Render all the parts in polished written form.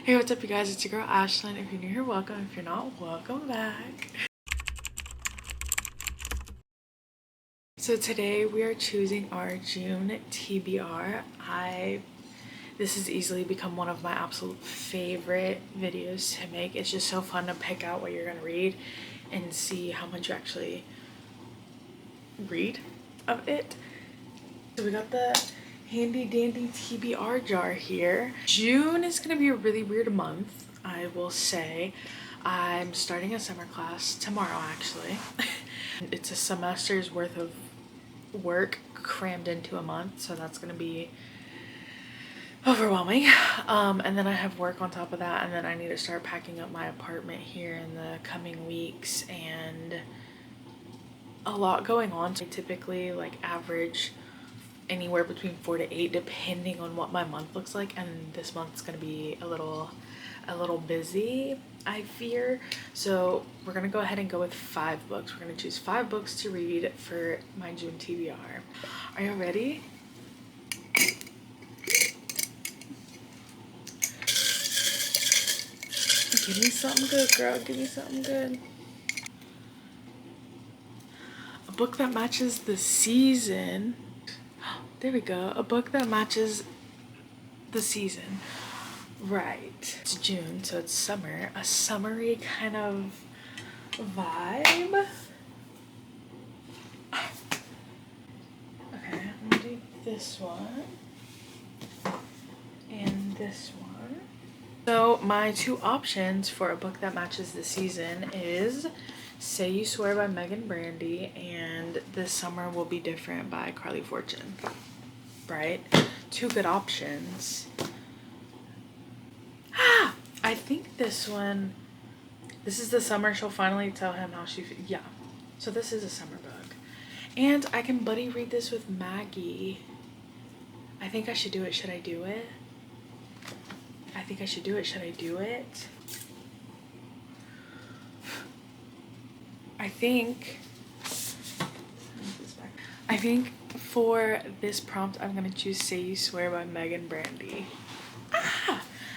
Hey, what's up you guys? It's your girl Ashlyn. If you're new here, welcome. If you're not, welcome back. So today we are choosing our June TBR. This has easily become one of my absolute favorite videos to make. It's just so fun to pick out what you're gonna read and see how much you actually read of it. So we got the handy dandy TBR jar here. June is gonna be a really weird month, I will say. I'm starting a summer class tomorrow actually. It's a semester's worth of work crammed into a month, so that's gonna be overwhelming. And then I have work on top of that, and then I need to start packing up my apartment here in the coming weeks, and a lot going on. So I typically like average anywhere between 4 to 8 depending on what my month looks like, and this month's gonna be a little busy, I fear. So we're gonna go ahead and go with 5 books. We're gonna choose 5 books to read for my June TBR. Are you ready? Give me something good, girl. Give me something good. A book that matches the season. There we go. A book that matches the season. Right. It's June, so it's summer. A summery kind of vibe. Okay, I'm gonna do this one and this one. So my 2 options for a book that matches the season is Say You Swear by Megan Brandy and This Summer Will Be Different by Carly Fortune. Right? 2 good options. I think this one, this is the summer she'll finally tell him how she feels. Yeah, so this is a summer book, and I can buddy read this with Maggie. I think I should do it. Should I do it? I think I should do it. Should I do it? I think for this prompt I'm gonna choose Say You Swear by Megan Brandy.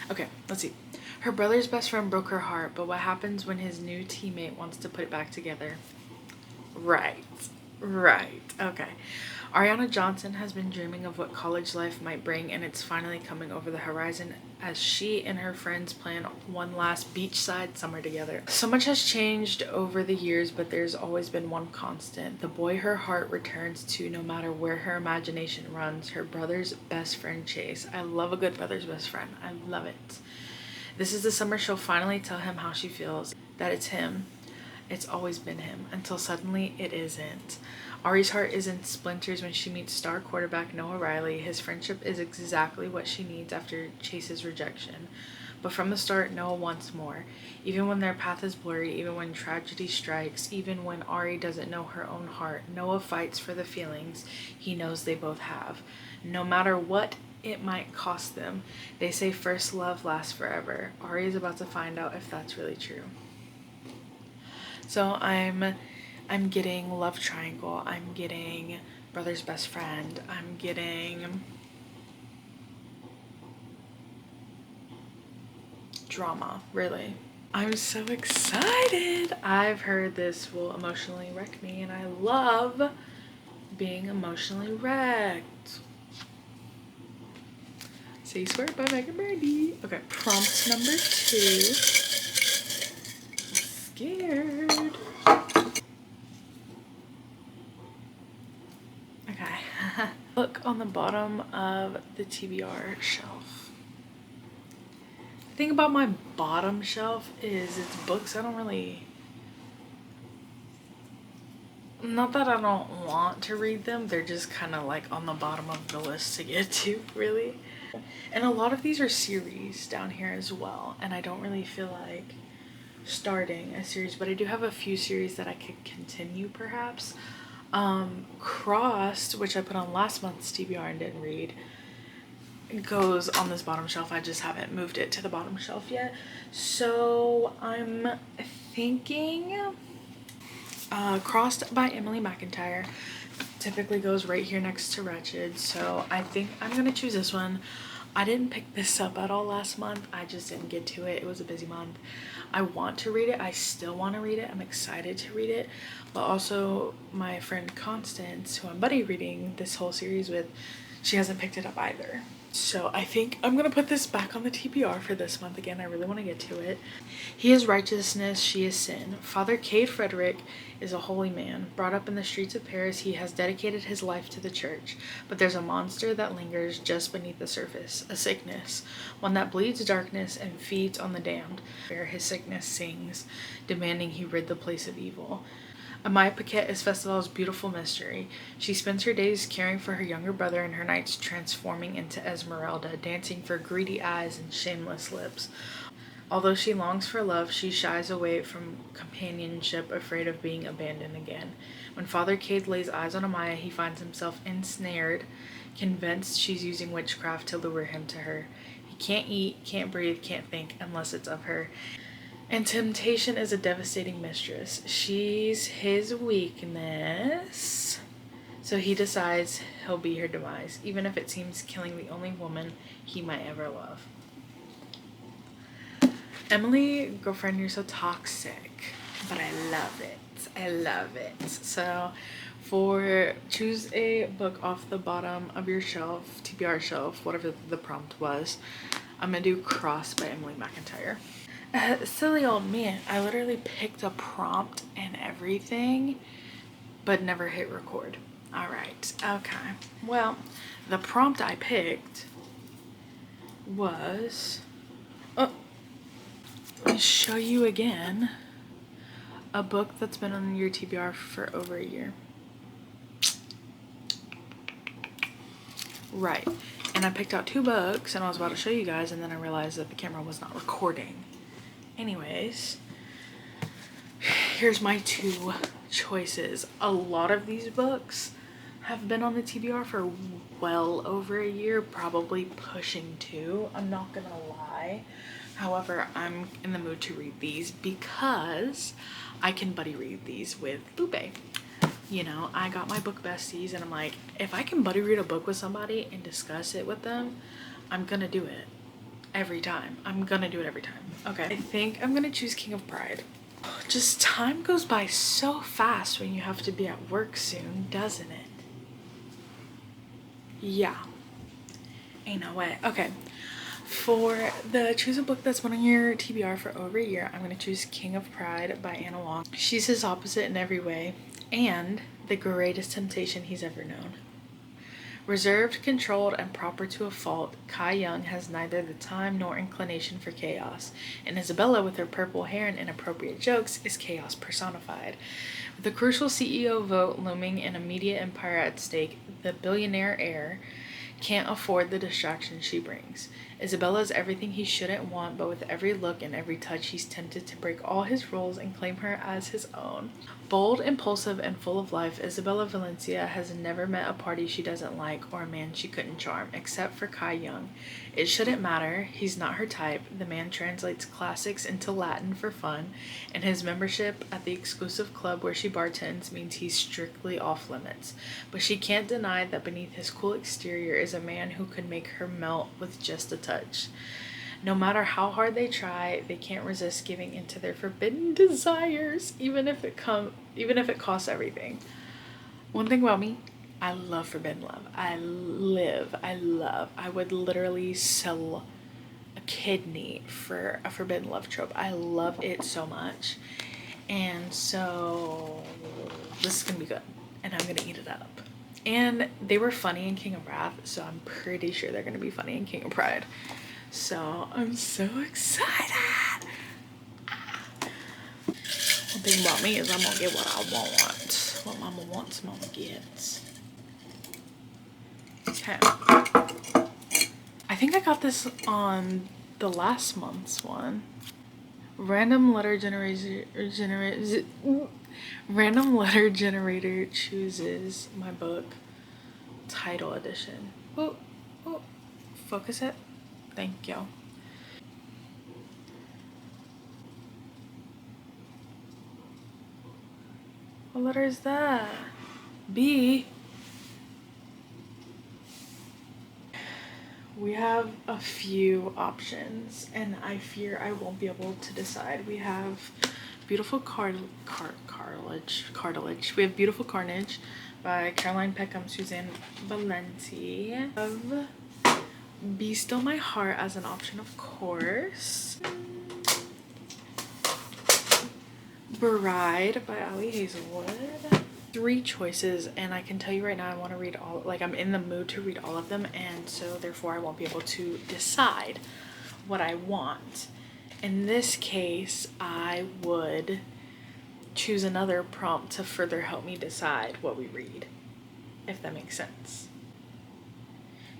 Okay, let's see. Her brother's best friend broke her heart, but what happens when his new teammate wants to put it back together? Right. Okay. Ariana Johnson has been dreaming of what college life might bring, and it's finally coming over the horizon as she and her friends plan one last beachside summer together. So much has changed over the years, but there's always been one constant. The boy her heart returns to no matter where her imagination runs, her brother's best friend Chase. I love a good brother's best friend. I love it. This is the summer she'll finally tell him how she feels, that it's him. It's always been him, until suddenly it isn't. Ari's heart is in splinters when she meets star quarterback Noah Riley. His friendship is exactly what she needs after Chase's rejection. But from the start, Noah wants more. Even when their path is blurry, even when tragedy strikes, even when Ari doesn't know her own heart, Noah fights for the feelings he knows they both have. No matter what it might cost them. They say first love lasts forever. Ari is about to find out if that's really true. So I'm getting love triangle, I'm getting brother's best friend, I'm getting drama, really. I'm so excited. I've heard this will emotionally wreck me, and I love being emotionally wrecked. Say You Swear by Megan Brandy. Okay, prompt number 2. Scared. Okay. Look on the bottom of the TBR shelf. The thing about my bottom shelf is it's books I don't really, not that I don't want to read them, they're just kind of like on the bottom of the list to get to, really. And a lot of these are series down here as well, and I don't really feel like starting a series, but I do have a few series that I could continue perhaps. Crossed, which I put on last month's TBR and didn't read, goes on this bottom shelf. I just haven't moved it to the bottom shelf yet. So I'm thinking Crossed by Emily McIntyre typically goes right here next to Wretched, so I think I'm gonna choose this one. I didn't pick this up at all last month. I just didn't get to it. It was a busy month. I want to read it. I still want to read it. I'm excited to read it. But also my friend Constance, who I'm buddy reading this whole series with, she hasn't picked it up either. So I think I'm gonna put this back on the TBR for this month again. I really want to get to it. He is righteousness, she is sin. Father Cade Frederick is a holy man. Brought up in the streets of Paris, he has dedicated his life to the church. But there's a monster that lingers just beneath the surface, a sickness, one that bleeds darkness and feeds on the damned. Where his sickness sings, demanding he rid the place of evil. Amaya Paquette is Festival's beautiful mystery. She spends her days caring for her younger brother and her nights transforming into Esmeralda, dancing for greedy eyes and shameless lips. Although she longs for love, she shies away from companionship, afraid of being abandoned again. When Father Cade lays eyes on Amaya, he finds himself ensnared, convinced she's using witchcraft to lure him to her. He can't eat, can't breathe, can't think unless it's of her. And temptation is a devastating mistress. She's his weakness. So he decides he'll be her demise, even if it seems killing the only woman he might ever love. Emily, girlfriend, you're so toxic, but I love it. I love it. So choose a book off the bottom of your shelf, TBR shelf, whatever the prompt was. I'm gonna do Cross by Emily McIntyre. Silly old man. I literally picked a prompt and everything, but never hit record. All right. Okay. Well, the prompt I picked was, oh, let me show you again a book that's been on your TBR for over a year. Right. And I picked out 2 books and I was about to show you guys, and then I realized that the camera was not recording. Anyways, here's my 2 choices. A lot of these books have been on the TBR for well over a year, probably pushing 2. I'm not gonna lie. However, I'm in the mood to read these because I can buddy read these with Lupe. You know, I got my book besties and I'm like, if I can buddy read a book with somebody and discuss it with them, I'm gonna do it. Every time. I'm gonna do it every time. Okay. I think I'm gonna choose King of Pride. Just time goes by so fast when you have to be at work soon, doesn't it? Yeah. Ain't no way. Okay. For the choose a book that's been on your TBR for over a year, I'm gonna choose King of Pride by Anna Wong. She's his opposite in every way and the greatest temptation he's ever known. Reserved, controlled, and proper to a fault, Kai Young has neither the time nor inclination for chaos, and Isabella, with her purple hair and inappropriate jokes, is chaos personified. With the crucial CEO vote looming and a media empire at stake, the billionaire heir can't afford the distraction she brings. Isabella is everything he shouldn't want, but with every look and every touch, he's tempted to break all his rules and claim her as his own. Bold, impulsive, and full of life, Isabella Valencia has never met a party she doesn't like or a man she couldn't charm, except for Kai Young. It shouldn't matter, he's not her type. The man translates classics into Latin for fun, and his membership at the exclusive club where she bartends means he's strictly off limits. But she can't deny that beneath his cool exterior is a man who could make her melt with just a touch. No matter how hard they try, they can't resist giving into their forbidden desires, even if it costs everything. One thing about me, I love forbidden love. I would literally sell a kidney for a forbidden love trope. I love it so much. And so this is gonna be good, and I'm gonna eat it up. And they were funny in King of Wrath, so I'm pretty sure they're gonna be funny in King of Pride. So I'm so excited. One thing about me is I'm gonna get what I want. What mama wants, mama gets. Okay. I think I got this on the last month's one. Random letter generator chooses my book title edition. Oh, focus it. Thank you. What letter is that? B. We we have a few options and I fear I won't be able to decide. We have Beautiful Cartilage. We have Beautiful Carnage by Caroline Peckham, Suzanne Valenti. Of Be Still My Heart as an option, of course. Bride by Ali Hazelwood. 3 choices, and I can tell you right now I want to read all, like I'm in the mood to read all of them, and so therefore I won't be able to decide what I want. In this case, I would choose another prompt to further help me decide what we read, if that makes sense.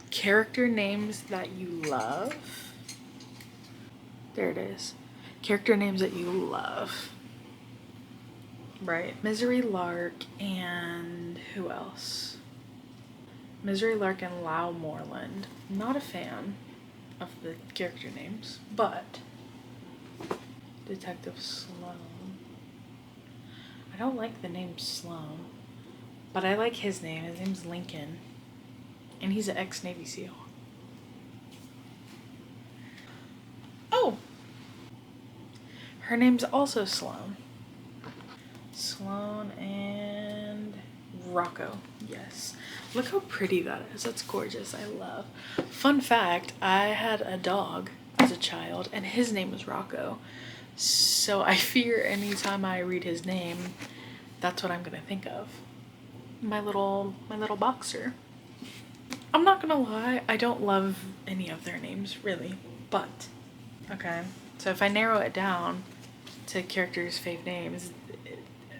Character names that you love. There it is. Character names that you love. Right. Misery Lark and who else? Misery Lark and Lau Moreland. Not a fan of the character names, but Detective Sloan. I don't like the name Sloan, but I like his name. His name's Lincoln, and he's an ex-Navy SEAL. Oh! Her name's also Sloan. Sloan and Rocco. Yes. Look how pretty that is. That's gorgeous. I love. Fun fact, I had a dog as a child and his name was Rocco. So I fear anytime I read his name, that's what I'm gonna think of. My little boxer. I'm not gonna lie, I don't love any of their names really, but okay. So if I narrow it down to characters' fave names,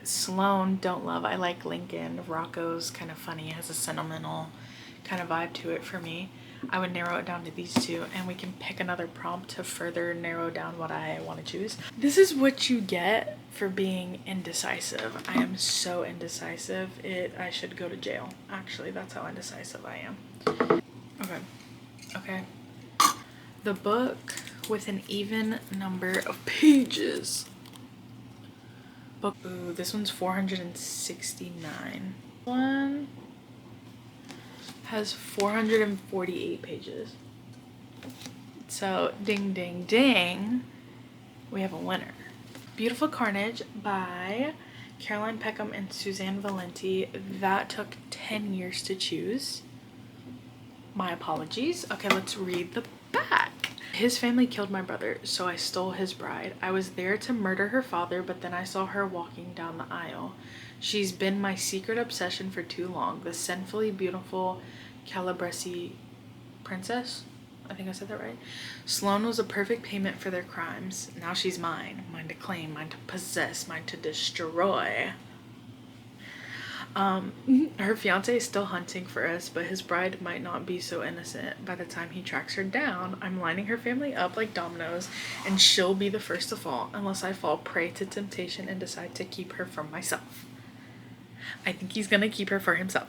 Sloan, don't love. I like Lincoln. Rocco's kind of funny, has a sentimental kind of vibe to it for me. I would narrow it down to these 2, and we can pick another prompt to further narrow down what I want to choose. This is what you get for being indecisive. I am so indecisive. I should go to jail. Actually, that's how indecisive I am. Okay. The book with an even number of pages. Book. Ooh, this one's 469. One has 448 pages. So ding ding ding, we have a winner. Beautiful Carnage by Caroline Peckham and Suzanne Valenti. That took 10 years to choose. My apologies. Okay, let's read the back. His family killed my brother, so I stole his bride. I was there to murder her father, but then I saw her walking down the aisle. She's been my secret obsession for too long. The sinfully beautiful Calabrese princess? I think I said that right. Sloan was a perfect payment for their crimes. Now she's mine. Mine to claim, mine to possess, mine to destroy. Her fiance is still hunting for us, but his bride might not be so innocent. By the time he tracks her down, I'm lining her family up like dominoes, and she'll be the first to fall unless I fall prey to temptation and decide to keep her for myself. I think he's gonna keep her for himself.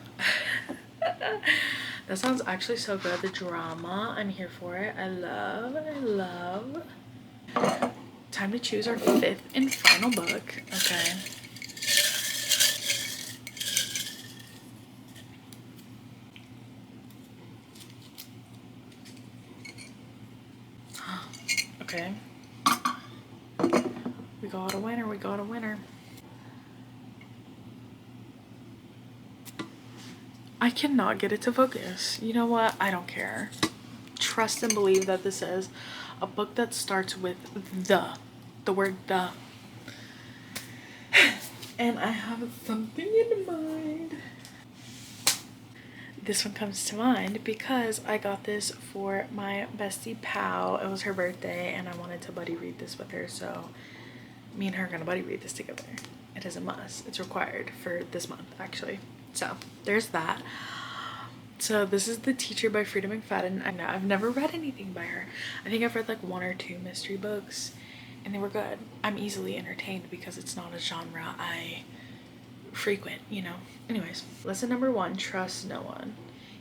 That sounds actually so good. The drama, I'm here for it. I love. Time to choose our 5th and final book. Okay. Okay. We got a winner. I cannot get it to focus. You know what? I don't care. Trust and believe that this is a book that starts with the word the. And I have something in mind. This one comes to mind because I got this for my bestie pal. It was her birthday and I wanted to buddy read this with her, so me and her are gonna buddy read this together. It is a must. It's required for this month actually. So there's that. So this is The Teacher by Frida McFadden. I know I've never read anything by her. I think I've read like 1 or 2 mystery books and they were good. I'm easily entertained because it's not a genre I frequent, you know. Anyways, lesson number 1, trust no one.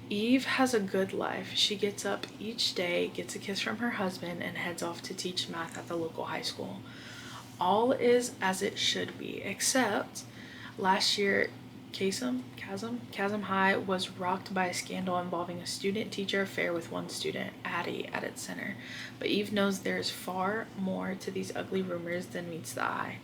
Eve has a good life. She gets up each day, gets a kiss from her husband, and heads off to teach math at the local high school. All is as it should be, except last year Chasm High was rocked by a scandal involving a student-teacher affair with one student, Addie, at its center. But Eve knows there's far more to these ugly rumors than meets the eye.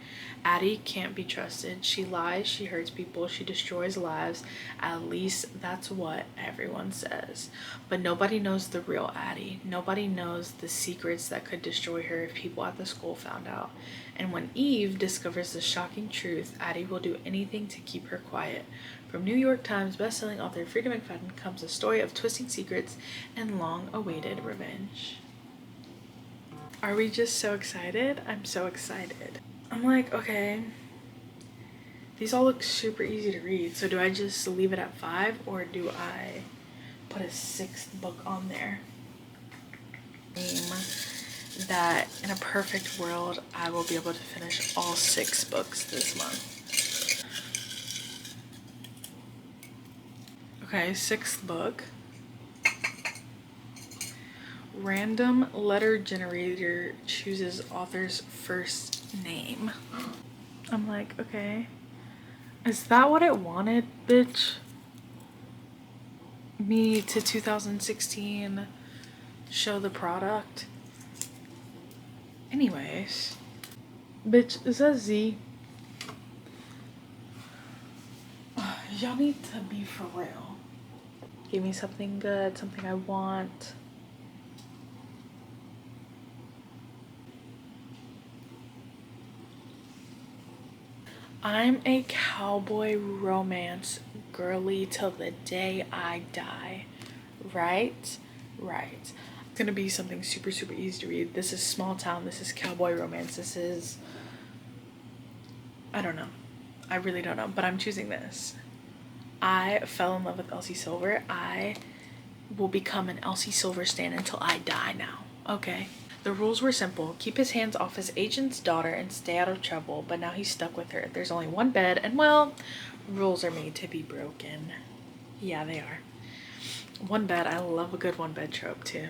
Addie can't be trusted. She lies, she hurts people, she destroys lives. At least that's what everyone says. But nobody knows the real Addie. Nobody knows the secrets that could destroy her if people at the school found out. And when Eve discovers the shocking truth, Addie will do anything to keep her quiet. From New York Times bestselling author Frida McFadden comes a story of twisting secrets and long-awaited revenge. Are we just so excited? I'm so excited. I'm like, okay, these all look super easy to read. So do I just leave it at 5 or do I put a 6th book on there? That in a perfect world, I will be able to finish all 6 books this month. Okay, 6th book. Random letter generator chooses author's first name. I'm like, okay. Is that what it wanted, bitch? Me to 2016 show the product? Anyways. Bitch, is that Z? Y'all need to be for real. Give me something good, something I want. I'm a cowboy romance girly till the day I die. Right? Right. It's gonna be something super, super easy to read. This is small town. This is cowboy romance. This is... I don't know. I really don't know. But I'm choosing this. I fell in love with Elsie Silver. I will become an Elsie Silver stan until I die now. Okay? The rules were simple. Keep his hands off his agent's daughter and stay out of trouble, but now he's stuck with her. There's only one bed, and well, rules are made to be broken. Yeah, they are. One bed. I love a good one bed trope too.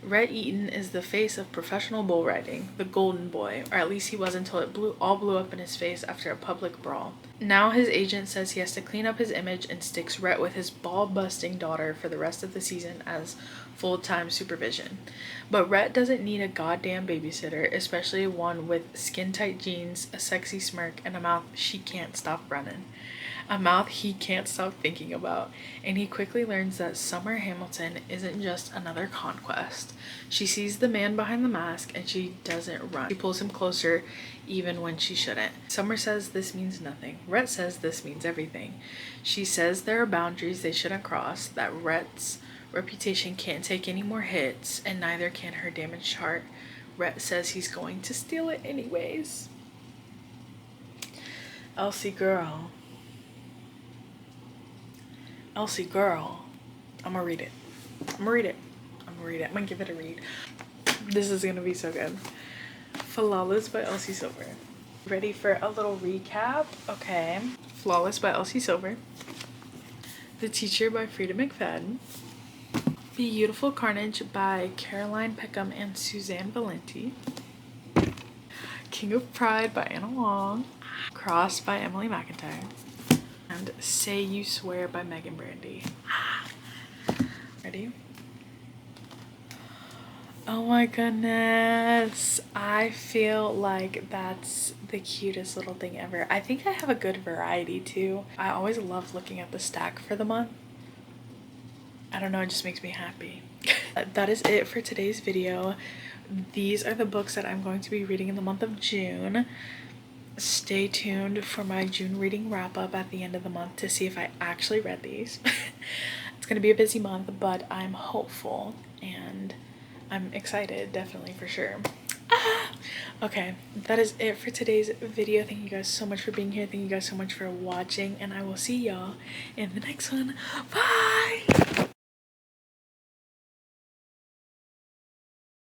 Rhett Eaton is the face of professional bull riding, the golden boy, or at least he was until it all blew up in his face after a public brawl. Now his agent says he has to clean up his image and sticks Rhett with his ball-busting daughter for the rest of the season as full-time supervision. But Rhett doesn't need a goddamn babysitter, especially one with skin-tight jeans, a sexy smirk, and a mouth she can't stop running. A mouth he can't stop thinking about, and he quickly learns that Summer Hamilton isn't just another conquest. She sees the man behind the mask and she doesn't run. She pulls him closer even when she shouldn't. Summer says this means nothing. Rhett says this means everything. She says there are boundaries they shouldn't cross, that Rhett's reputation can't take any more hits, and neither can her damaged heart. Rhett says he's going to steal it anyways. Elsie girl. Elsie girl. I'm gonna read it. I'm gonna give it a read. This is gonna be so good. Flawless by Elsie Silver. Ready for a little recap? Okay. Flawless by Elsie Silver. The Teacher by Frida McFadden. Beautiful Carnage by Caroline Peckham and Suzanne Valenti. King of Pride by Anna Long. Crossed by Emily McIntyre. And Say You Swear by Megan Brandy. Ready? Oh my goodness. I feel like that's the cutest little thing ever. I think I have a good variety too. I always love looking at the stack for the month. I don't know, it just makes me happy. That is it for today's video. These are the books that I'm going to be reading in the month of June. Stay tuned for my June reading wrap up at the end of the month to see if I actually read these. It's gonna be a busy month, but I'm hopeful and I'm excited, definitely, for sure. Okay, that is it for today's video. Thank you guys so much for being here. Thank you guys so much for watching, and I will see y'all in the next one. Bye!